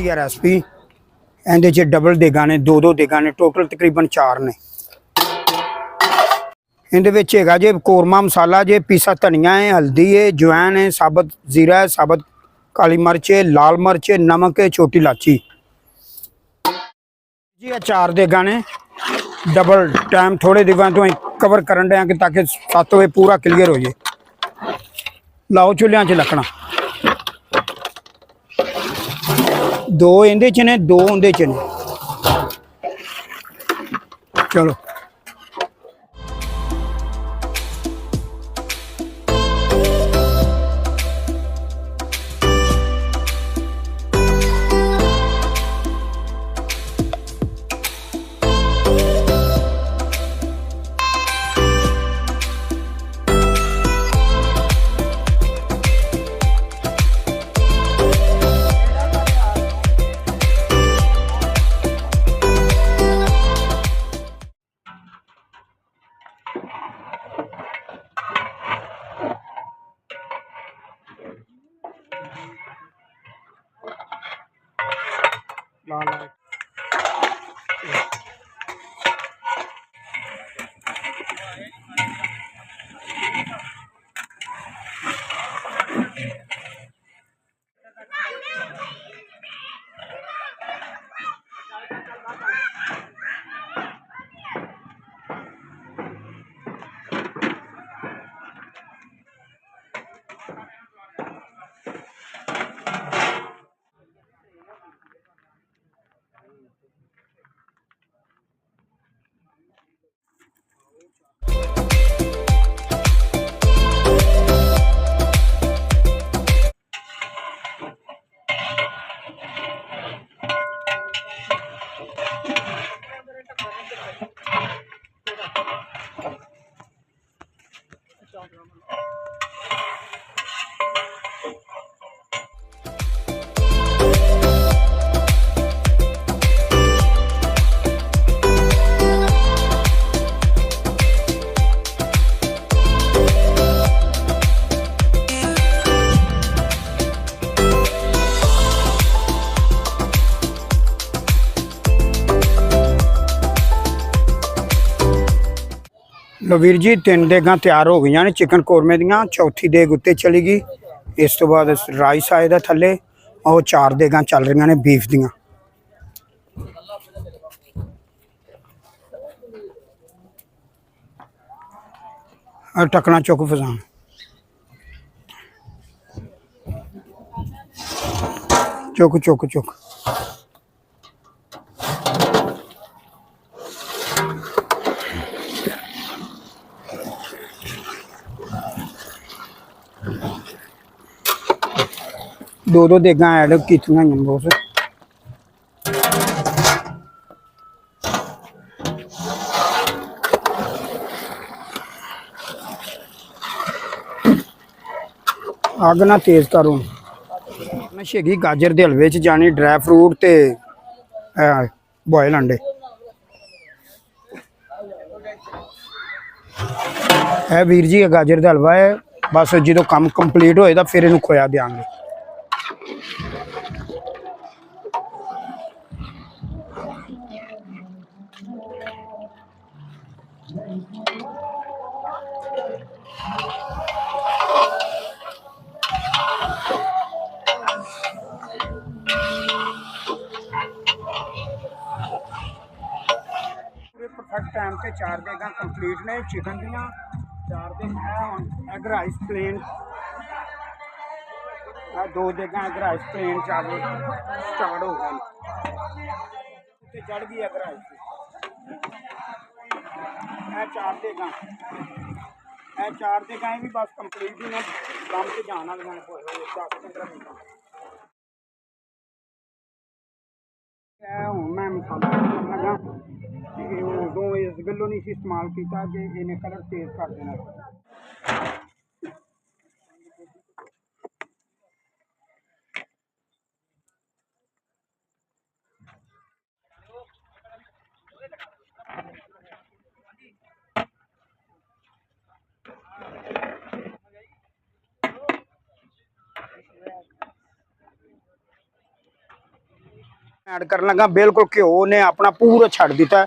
वधिया रेसिपी। इहदे च डबल देगा ने, दो देगा ने, टोटल तकरीबन 4 ने। इहदे विच हैगा जे कोरमा मसाला, जे पीसा धनिया है, हल्दी है, जवैन है, साबत जीरा है, साबत काली मिर्च है, लाल मिर्च है, नमक है, छोटी इलाची जी। 4 देगा ने डबल टाइम थोड़े दिवां तो कवर करन डे कि ताकि 7 बजे पूरा क्लीयर हो जाए। लाओ चुल्हियां च लकड़ा, 2 इहदे च ने, 2 उहदे च ने। चलो ला लो वीर जी, 3 देगा तैयार हो गई ने चिकन कोरमे दियाँ। चौथी देग उत्ते चली गई। इस तो बाद राइस आए दा थले, और 4 देगा चल रही ने बीफ दियाँ। टकना चुक फसान, चुक चुक चुक। दो देगा ऐड कीतियां बॉस। अग ना तेज करो। नशेगी गाजर के हलवे च जानी ड्राई फ्रूट ते बॉयल अंडे। है वीर जी, गाजर का हलवा है। बस जो काम कंप्लीट होए तो फिर इनू खोया देंगे। परफेक्ट टाइम से 4 देगा कंप्लीट ने चिकन दियाँ। 4 देगा एग राइस प्लेन, 2 देगा एग राइस प्लेन चावल स्टार्ट हो गए। चढ़ गई एग राइस। 4 देगा, 4 देगा भी बस कंप्लीट ही ने काम से जाना 10-15 मिनट। हूँ मैं मसाला लगा, उदों इस गलों नहीं इस्तेमाल किया कि इन्हें कलर तेज कर देना। ऐड कर लगा बिल्कुल घ्यो ने अपना पूरा छड़ दिता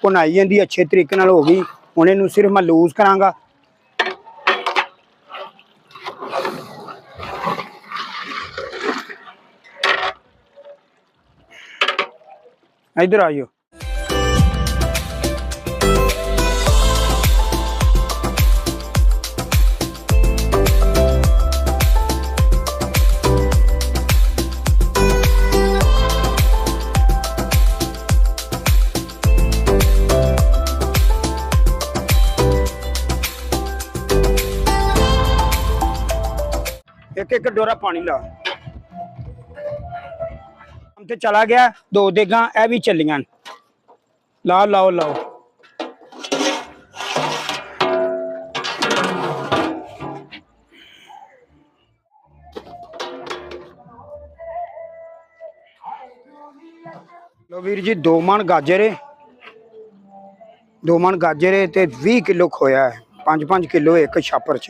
भुनाई जाती अच्छे तरीके नाल हो गई। हुण इहनूं सिर्फ मैं लूज करांगा। इधर आइयो। एक एक डोरा पानी ला हम तो चला गया। 2 देगा ए भी चलियां लाओ लाओ लाओ। लो वीर जी 2 मन गाजर है, 2 मन गाजर है ते 20 किलो खोया है। 5-5 किलो एक छापर च।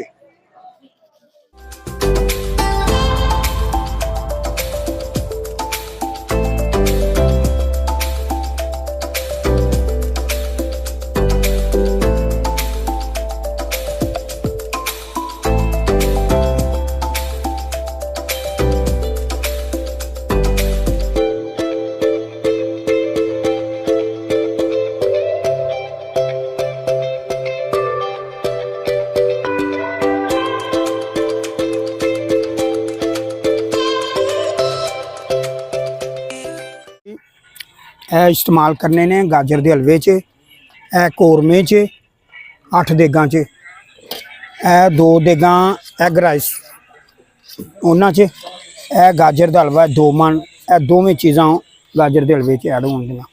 इस्तेमाल करने ने गाजर के हलवे च, कौरमे च 8 देगा च, 2 देगा एग राइस उन्होंने च, गाजर का हलवा 2 मन, दोवें चीज़ा गाजर के हलवे च ऐड होंदियां।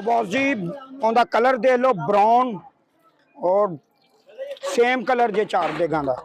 बॉस जी ਉਹਦਾ कलर दे लो ब्राउन और सेम कलर जे 4 देगां दा